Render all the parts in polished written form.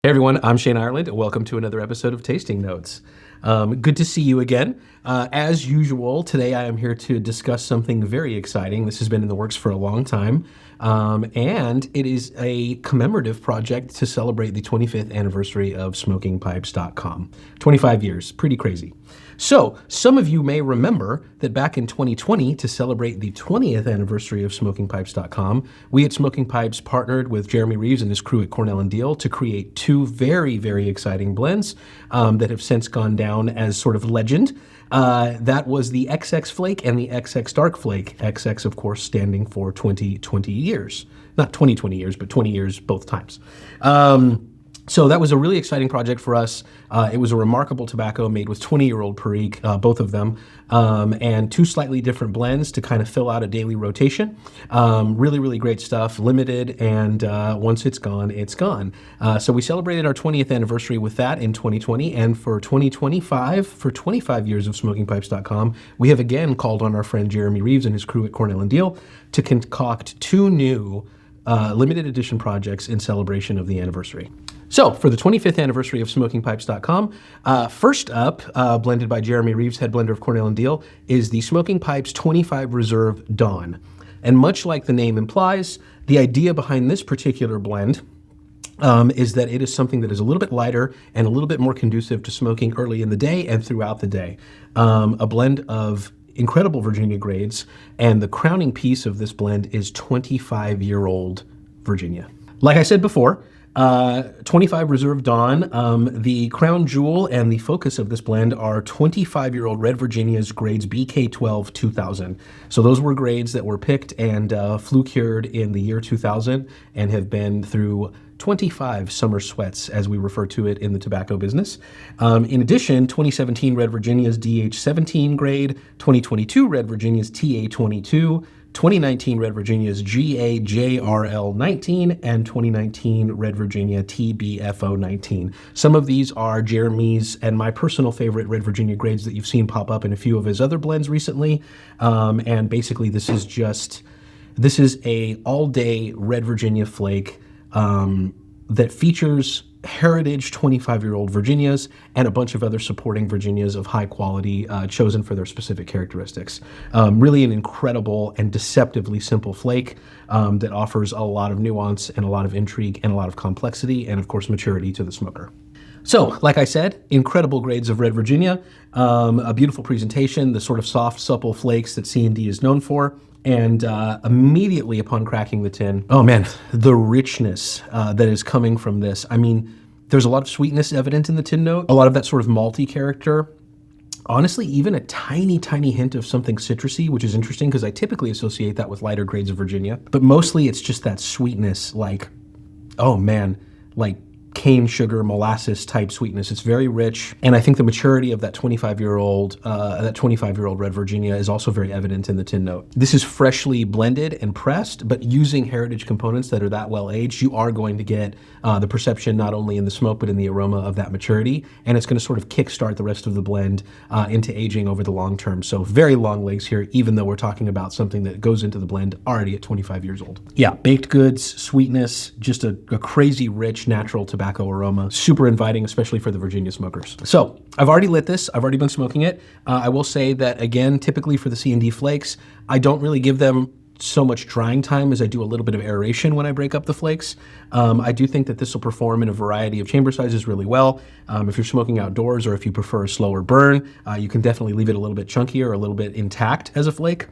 Hey everyone, I'm Shane Ireland, and welcome to another episode of Tasting Notes. Good to see you again. As usual, today I am here to discuss something very exciting. This has been in the works for a long time, and it is a commemorative project to celebrate the 25th anniversary of Smokingpipes.com. 25 years, pretty crazy. So, some of you may remember that back in 2020, to celebrate the 20th anniversary of SmokingPipes.com, we at Smoking Pipes partnered with Jeremy Reeves and his crew at Cornell & Deal to create two very, very exciting blends that have since gone down as sort of legend. That was the XX Flake and the XX Dark Flake. XX, of course, standing for 20 years. Not 20 years, but 20 years both times. So that was a really exciting project for us. It was a remarkable tobacco made with 20-year-old Perique, both of them, and two slightly different blends to kind of fill out a daily rotation. Really, really great stuff, limited, and once it's gone, it's gone. So we celebrated our 20th anniversary with that in 2020, and for 2025, for 25 years of SmokingPipes.com, we have again called on our friend Jeremy Reeves and his crew at Cornell & Deal to concoct two new limited edition projects in celebration of the anniversary. So, for the 25th anniversary of SmokingPipes.com, first up, blended by Jeremy Reeves, head blender of Cornell & Deal, is the Smoking Pipes 25 Reserve Dawn. And much like the name implies, the idea behind this particular blend is that it is something that is a little bit lighter and a little bit more conducive to smoking early in the day and throughout the day. A blend of incredible Virginia grades, and the crowning piece of this blend is 25-year-old Virginia. Like I said before, 25 Reserve Dawn, the crown jewel and the focus of this blend are 25-year-old Red Virginia's grades BK12 2000. So those were grades that were picked and flue-cured in the year 2000 and have been through 25 summer sweats, as we refer to it in the tobacco business. In addition, 2017 Red Virginia's DH17 grade, 2022 Red Virginia's TA22, 2019 Red Virginia's GAJRL19, and 2019 Red Virginia TBFO19. Some of these are Jeremy's and my personal favorite Red Virginia grades that you've seen pop up in a few of his other blends recently. And basically this is a all-day Red Virginia flake that features heritage 25-year-old Virginias and a bunch of other supporting Virginias of high quality chosen for their specific characteristics. Really an incredible and deceptively simple flake that offers a lot of nuance and a lot of intrigue and a lot of complexity and, of course, maturity to the smoker. So, like I said, incredible grades of Red Virginia, a beautiful presentation, the sort of soft, supple flakes that C&D is known for. And immediately upon cracking the tin, oh man, the richness that is coming from this. I mean, there's a lot of sweetness evident in the tin note, a lot of that sort of malty character. Honestly, even a tiny, tiny hint of something citrusy, which is interesting because I typically associate that with lighter grades of Virginia. But mostly it's just that sweetness, like, oh man, like cane sugar, molasses type sweetness. It's very rich. And I think the maturity of that 25-year-old Red Virginia is also very evident in the tin note. This is freshly blended and pressed, but using heritage components that are that well aged, you are going to get the perception not only in the smoke, but in the aroma of that maturity. And it's going to sort of kickstart the rest of the blend into aging over the long term. So very long legs here, even though we're talking about something that goes into the blend already at 25 years old. Yeah, baked goods, sweetness, just a crazy rich natural tobacco aroma. Super inviting, especially for the Virginia smokers. So I've already lit this. I've already been smoking it. I will say that, again, typically for the C&D flakes, I don't really give them so much drying time as I do a little bit of aeration when I break up the flakes. I do think that this will perform in a variety of chamber sizes really well. If you're smoking outdoors or if you prefer a slower burn, you can definitely leave it a little bit chunkier or a little bit intact as a flake.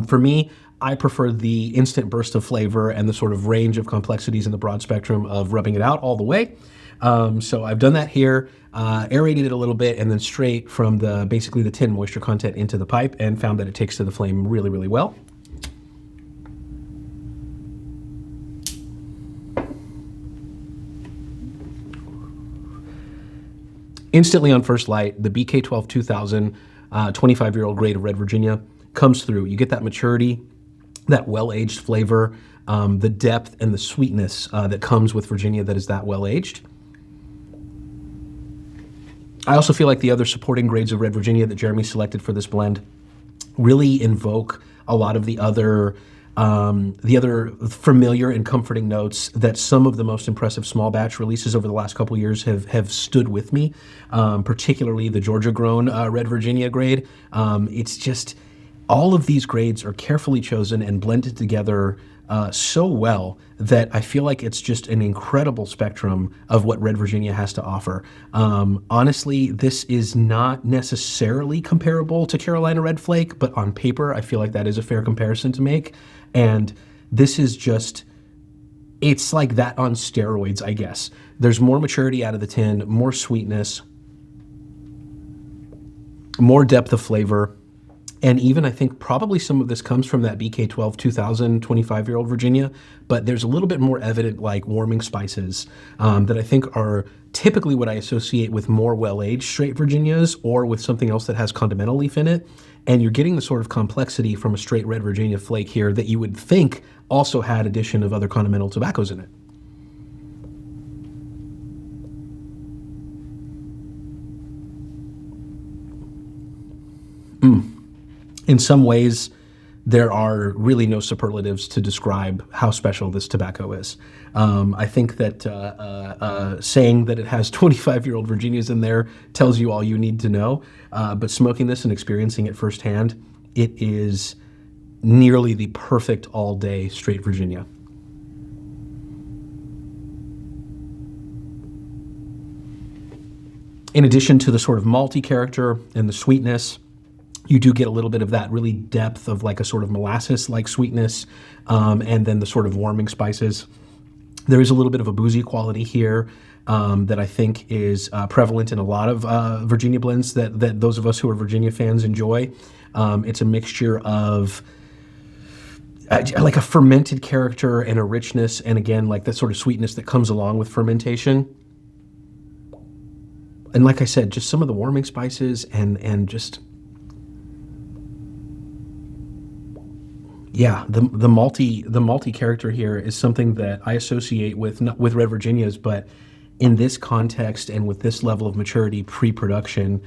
For me, I prefer the instant burst of flavor and the sort of range of complexities in the broad spectrum of rubbing it out all the way. So I've done that here, aerated it a little bit, and then straight from basically the tin moisture content into the pipe, and found that it takes to the flame really, really well. Instantly on first light, the BK12 2000 25-year-old grade of Red Virginia comes through. You get that maturity, that well-aged flavor, the depth and the sweetness that comes with Virginia that is that well-aged. I also feel like the other supporting grades of Red Virginia that Jeremy selected for this blend really invoke a lot of the other The other familiar and comforting notes that some of the most impressive small batch releases over the last couple years have stood with me, particularly the Georgia grown Red Virginia grade. It's just, all of these grades are carefully chosen and blended together so well that I feel like it's just an incredible spectrum of what Red Virginia has to offer. Honestly, this is not necessarily comparable to Carolina Red Flake, but on paper, I feel like that is a fair comparison to make. And this is just, it's like that on steroids, I guess. There's more maturity out of the tin, more sweetness, more depth of flavor. And even I think probably some of this comes from that BK12 2000 25-year-old Virginia, but there's a little bit more evident like warming spices that I think are typically what I associate with more well-aged straight Virginias or with something else that has continental leaf in it. And you're getting the sort of complexity from a straight Red Virginia flake here that you would think also had addition of other continental tobaccos in it. In some ways, there are really no superlatives to describe how special this tobacco is. I think that saying that it has 25-year-old Virginias in there tells you all you need to know. But smoking this and experiencing it firsthand, it is nearly the perfect all-day straight Virginia. In addition to the sort of malty character and the sweetness, you do get a little bit of that really depth of like a sort of molasses-like sweetness, and then the sort of warming spices. There is a little bit of a boozy quality here that I think is prevalent in a lot of Virginia blends that those of us who are Virginia fans enjoy. It's a mixture of like a fermented character and a richness, and again, like that sort of sweetness that comes along with fermentation. And like I said, just some of the warming spices and just, yeah, the malty character here is something that I associate with Red Virginias, but in this context and with this level of maturity pre-production,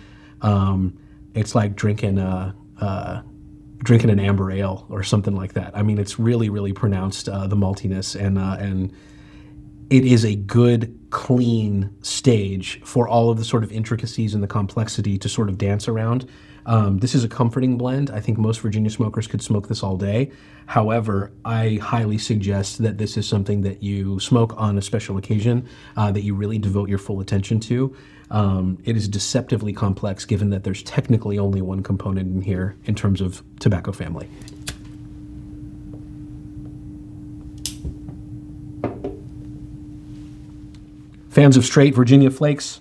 it's like drinking an amber ale or something like that. I mean, it's really, really pronounced, the maltiness, and it is a good, clean stage for all of the sort of intricacies and the complexity to sort of dance around. This is a comforting blend. I think most Virginia smokers could smoke this all day. However, I highly suggest that this is something that you smoke on a special occasion, that you really devote your full attention to. It is deceptively complex given that there's technically only one component in here in terms of tobacco family. Fans of straight Virginia flakes,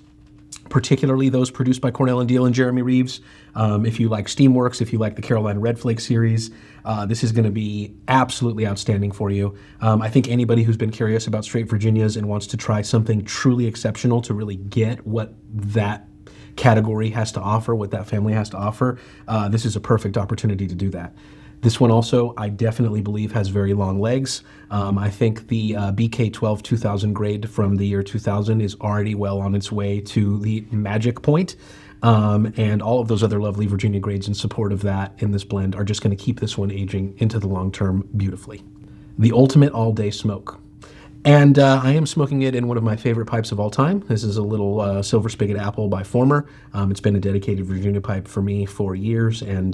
particularly those produced by Cornell and Deal and Jeremy Reeves. If you like Steamworks, if you like the Carolina Red Flake series, this is going to be absolutely outstanding for you. I think anybody who's been curious about straight Virginias and wants to try something truly exceptional to really get what that category has to offer, what that family has to offer, this is a perfect opportunity to do that. This one also, I definitely believe, has very long legs. I think the BK12 2000 grade from the year 2000 is already well on its way to the magic point. And all of those other lovely Virginia grades in support of that in this blend are just going to keep this one aging into the long term beautifully. The ultimate all-day smoke. And I am smoking it in one of my favorite pipes of all time. This is a little Silver Spigot Apple by Former. It's been a dedicated Virginia pipe for me for years, and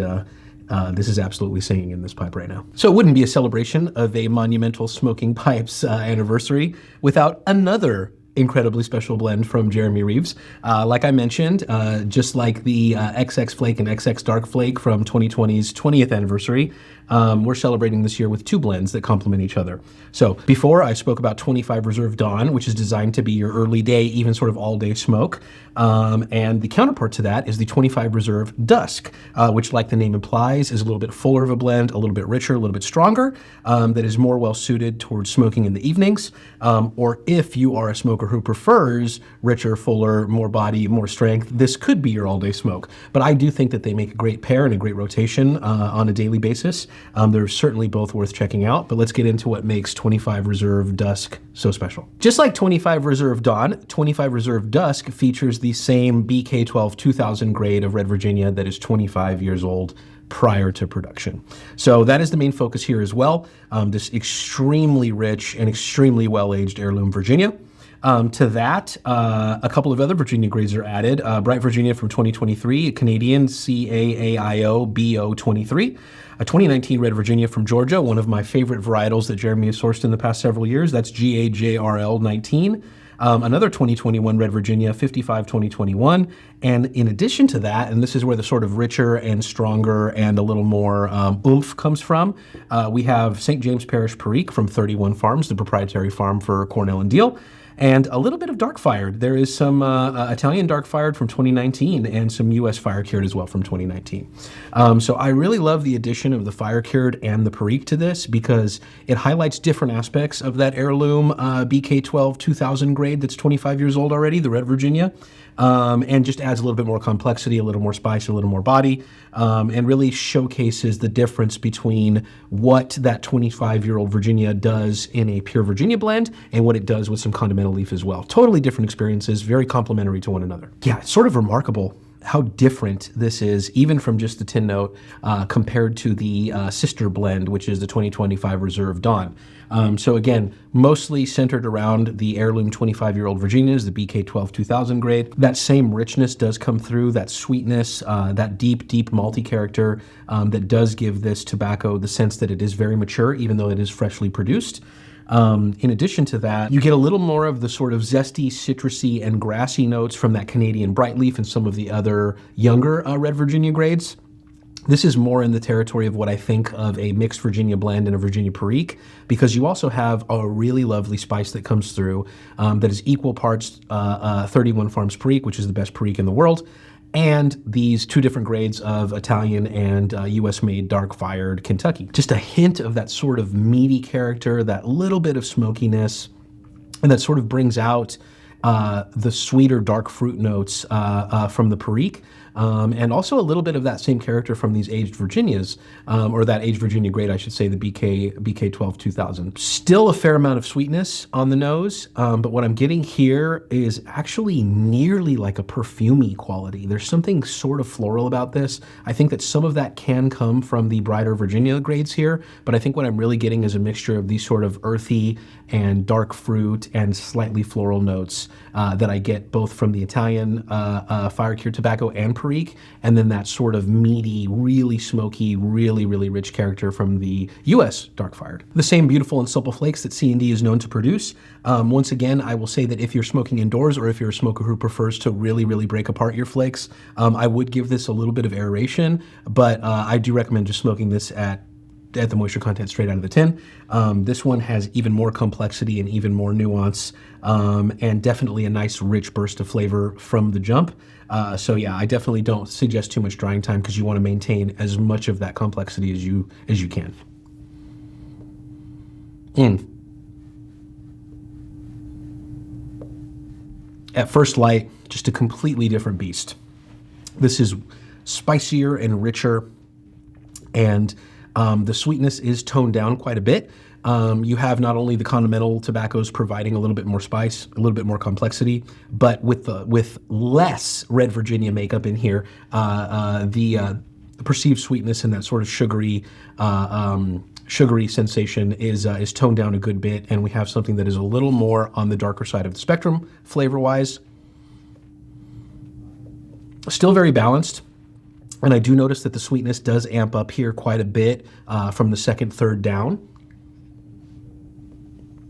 this is absolutely singing in this pipe right now. So it wouldn't be a celebration of a monumental Smoking Pipes anniversary without another incredibly special blend from Jeremy Reeves. Like I mentioned, just like the XX Flake and XX Dark Flake from 2020's 20th anniversary, we're celebrating this year with two blends that complement each other. So before I spoke about 25 Reserve Dawn, which is designed to be your early day, even sort of all day smoke. And the counterpart to that is the 25 Reserve Dusk, which like the name implies is a little bit fuller of a blend, a little bit richer, a little bit stronger, that is more well suited towards smoking in the evenings. Or if you are a smoker who prefers richer, fuller, more body, more strength, this could be your all day smoke. But I do think that they make a great pair and a great rotation on a daily basis. They're certainly both worth checking out, but let's get into what makes 25 Reserve Dusk so special. Just like 25 Reserve Dawn, 25 Reserve Dusk features the same BK12 2000 grade of Red Virginia that is 25 years old prior to production. So that is the main focus here as well. This extremely rich and extremely well-aged heirloom Virginia. To that, a couple of other Virginia grades are added. Bright Virginia from 2023, a Canadian CAAIO BO23, a 2019 Red Virginia from Georgia, one of my favorite varietals that Jeremy has sourced in the past several years. That's GAJRL 19. Another 2021 Red Virginia, 55 2021. And in addition to that, and this is where the sort of richer and stronger and a little more oomph comes from, we have St. James Parish Perique from 31 Farms, the proprietary farm for Cornell and Deal. And a little bit of dark fired. There is some Italian dark fired from 2019 and some US fire cured as well from 2019. So I really love the addition of the fire cured and the Perique to this because it highlights different aspects of that heirloom BK12 2000 grade that's 25 years old already, the Red Virginia. And just adds a little bit more complexity, a little more spice, a little more body, and really showcases the difference between what that 25-year-old Virginia does in a pure Virginia blend and what it does with some continental leaf as well. Totally different experiences, very complementary to one another. Yeah, it's sort of remarkable how different this is, even from just the tin note, compared to the sister blend, which is the 2025 Reserve Dawn. So again, mostly centered around the heirloom 25-year-old Virginias, the BK12 2000 grade. That same richness does come through, that sweetness, that deep malty character that does give this tobacco the sense that it is very mature, even though it is freshly produced. In addition to that, you get a little more of the sort of zesty, citrusy, and grassy notes from that Canadian bright leaf and some of the other younger Red Virginia grades. This is more in the territory of what I think of a mixed Virginia blend and a Virginia Perique, because you also have a really lovely spice that comes through that is equal parts 31 Farms Perique, which is the best Perique in the world, and these two different grades of Italian and US-made dark-fired Kentucky. Just a hint of that sort of meaty character, that little bit of smokiness, and that sort of brings out the sweeter dark fruit notes from the Perique. And also a little bit of that same character from these aged Virginias, or that aged Virginia grade, I should say, the BK12 2000. Still a fair amount of sweetness on the nose, but what I'm getting here is actually nearly like a perfumey quality. There's something sort of floral about this. I think that some of that can come from the brighter Virginia grades here, but I think what I'm really getting is a mixture of these sort of earthy and dark fruit and slightly floral notes that I get both from the Italian fire-cured tobacco and Perique, and then that sort of meaty, really smoky, really rich character from the US dark-fired. The same beautiful and supple flakes that C&D is known to produce. Once again, I will say that if you're smoking indoors or if you're a smoker who prefers to really break apart your flakes, I would give this a little bit of aeration, but I do recommend just smoking this at the moisture content straight out of the tin. This one has even more complexity and even more nuance, and definitely a nice rich burst of flavor from the jump. So yeah, I definitely don't suggest too much drying time because you want to maintain as much of that complexity as you can. At first light, just a completely different beast. This is spicier and richer, and the sweetness is toned down quite a bit. You have not only the continental tobaccos providing a little bit more spice, a little bit more complexity, but with less Red Virginia makeup in here, the perceived sweetness and that sort of sugary sensation is toned down a good bit, and we have something that is a little more on the darker side of the spectrum flavor-wise. Still very balanced. And I do notice that the sweetness does amp up here quite a bit from the second, third down.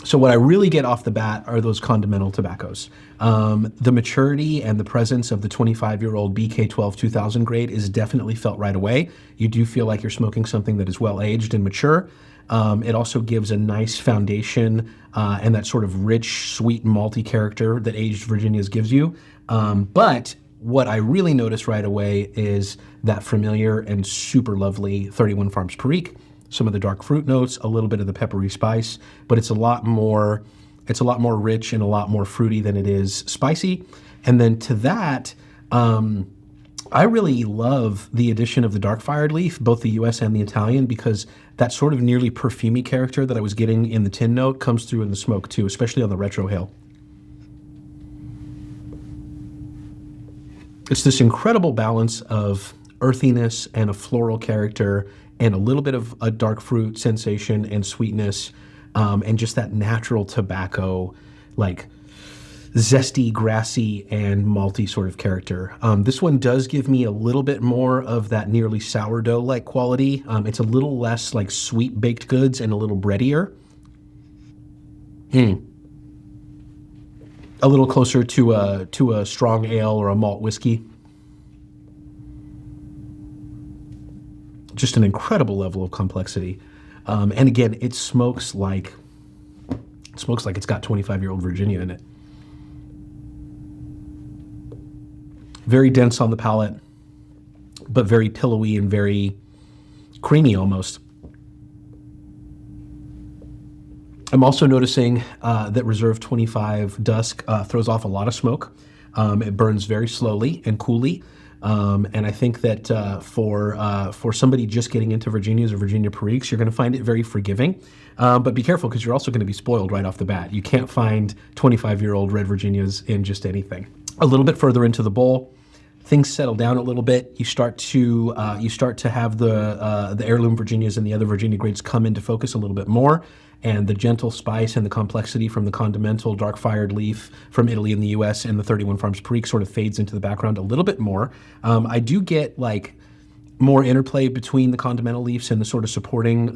So what I really get off the bat are those continental tobaccos. The maturity and the presence of the 25-year-old BK12 2000 grade is definitely felt right away. You do feel like you're smoking something that is well-aged and mature. It also gives a nice foundation and that sort of rich, sweet, malty character that aged Virginias gives you. But what I really notice right away is that familiar and super lovely 31 Farms Perique, some of the dark fruit notes, a little bit of the peppery spice, but it's a lot more rich and a lot more fruity than it is spicy. And then to that, I really love the addition of the dark fired leaf, both the US and the Italian, because that sort of nearly perfumey character that I was getting in the tin note comes through in the smoke too, especially on the retrohale. It's this incredible balance of earthiness and a floral character and a little bit of a dark fruit sensation and sweetness, and just that natural tobacco, like zesty, grassy, and malty sort of character. This one does give me a little bit more of that nearly sourdough-like quality. It's a little less like sweet baked goods and a little breadier. A little closer to a strong ale or a malt whiskey. Just an incredible level of complexity. And again, it smokes like it's got 25-year-old Virginia in it. Very dense on the palate, but very pillowy and very creamy almost. I'm also noticing that Reserve 25 Dusk throws off a lot of smoke. It burns very slowly and coolly. And I think that for somebody just getting into Virginias or Virginia Periques, you're going to find it very forgiving. But be careful, because you're also going to be spoiled right off the bat. You can't find 25-year-old red Virginias in just anything. A little bit further into the bowl, things settle down a little bit. You start to have the heirloom Virginias and the other Virginia grades come into focus a little bit more, and the gentle spice and the complexity from the Continental dark fired leaf from Italy and the U.S. and the 31 Farms Perique sort of fades into the background a little bit more. I do get like more interplay between the Continental leaves and the sort of supporting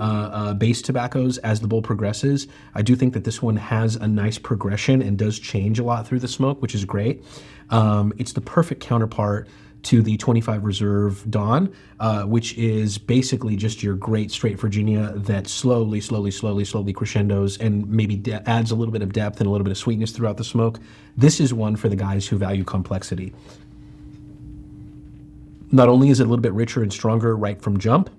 base tobaccos as the bowl progresses. I do think that this one has a nice progression and does change a lot through the smoke, which is great. It's the perfect counterpart to the 25 Reserve Dawn, which is basically just your great straight Virginia that slowly crescendos and maybe adds a little bit of depth and a little bit of sweetness throughout the smoke. This is one for the guys who value complexity. Not only is it a little bit richer and stronger right from jump,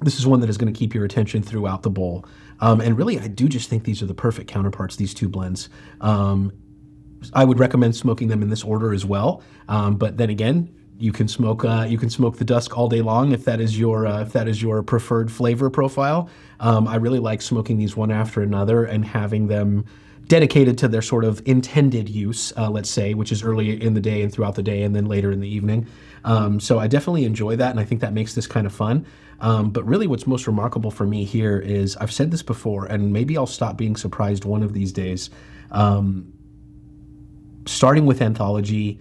this is one that is going to keep your attention throughout the bowl. And really, I do just think these are the perfect counterparts, these two blends. I would recommend smoking them in this order as well. But then again, you can smoke the Dusk all day long if that is your preferred flavor profile. I really like smoking these one after another and having them dedicated to their sort of intended use, let's say, which is early in the day and throughout the day and then later in the evening. So I definitely enjoy that, and I think that makes this kind of fun. But really what's most remarkable for me here is, I've said this before, and maybe I'll stop being surprised one of these days, starting with Anthology,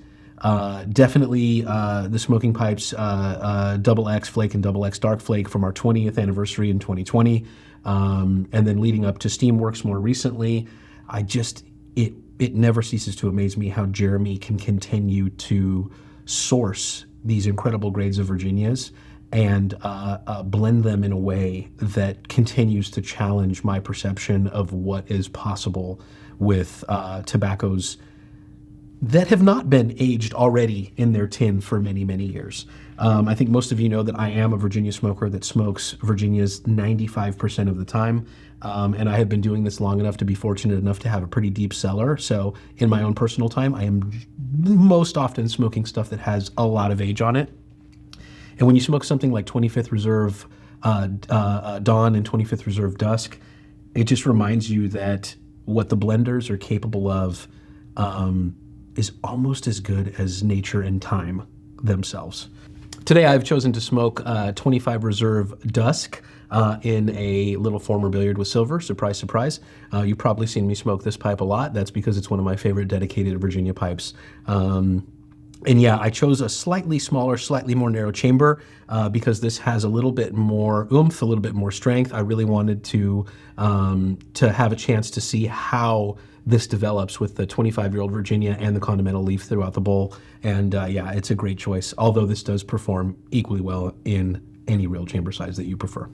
definitely the Smoking Pipes Double X Flake and Double X Dark Flake from our 20th anniversary in 2020, and then leading up to Steamworks more recently. It never ceases to amaze me how Jeremy can continue to source these incredible grades of Virginias and blend them in a way that continues to challenge my perception of what is possible with tobaccos that have not been aged already in their tin for many, many years. I think most of you know that I am a Virginia smoker that smokes Virginias 95% of the time. And I have been doing this long enough to be fortunate enough to have a pretty deep cellar. So in my own personal time, I am most often smoking stuff that has a lot of age on it. And when you smoke something like 25th Reserve Dawn and 25th Reserve Dusk, it just reminds you that what the blenders are capable of is almost as good as nature and time themselves. Today I've chosen to smoke 25 Reserve Dusk in a little former billiard with silver. Surprise, surprise. You've probably seen me smoke this pipe a lot. That's because it's one of my favorite dedicated Virginia pipes. And yeah, I chose a slightly smaller, slightly more narrow chamber because this has a little bit more oomph, a little bit more strength. I really wanted to have a chance to see how this develops with the 25-year-old Virginia and the Continental leaf throughout the bowl. And yeah, it's a great choice, although this does perform equally well in any real chamber size that you prefer.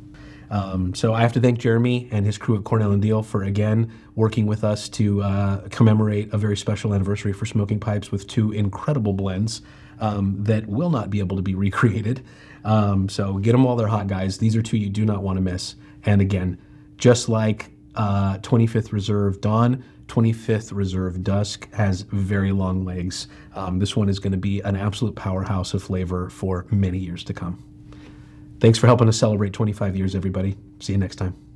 So I have to thank Jeremy and his crew at Cornell & Deal for, again, working with us to commemorate a very special anniversary for Smoking Pipes with two incredible blends that will not be able to be recreated. So get them while they're hot, guys. These are two you do not want to miss. And again, just like 25th Reserve Dawn, 25th Reserve Dusk has very long legs. This one is going to be an absolute powerhouse of flavor for many years to come. Thanks for helping us celebrate 25 years, everybody. See you next time.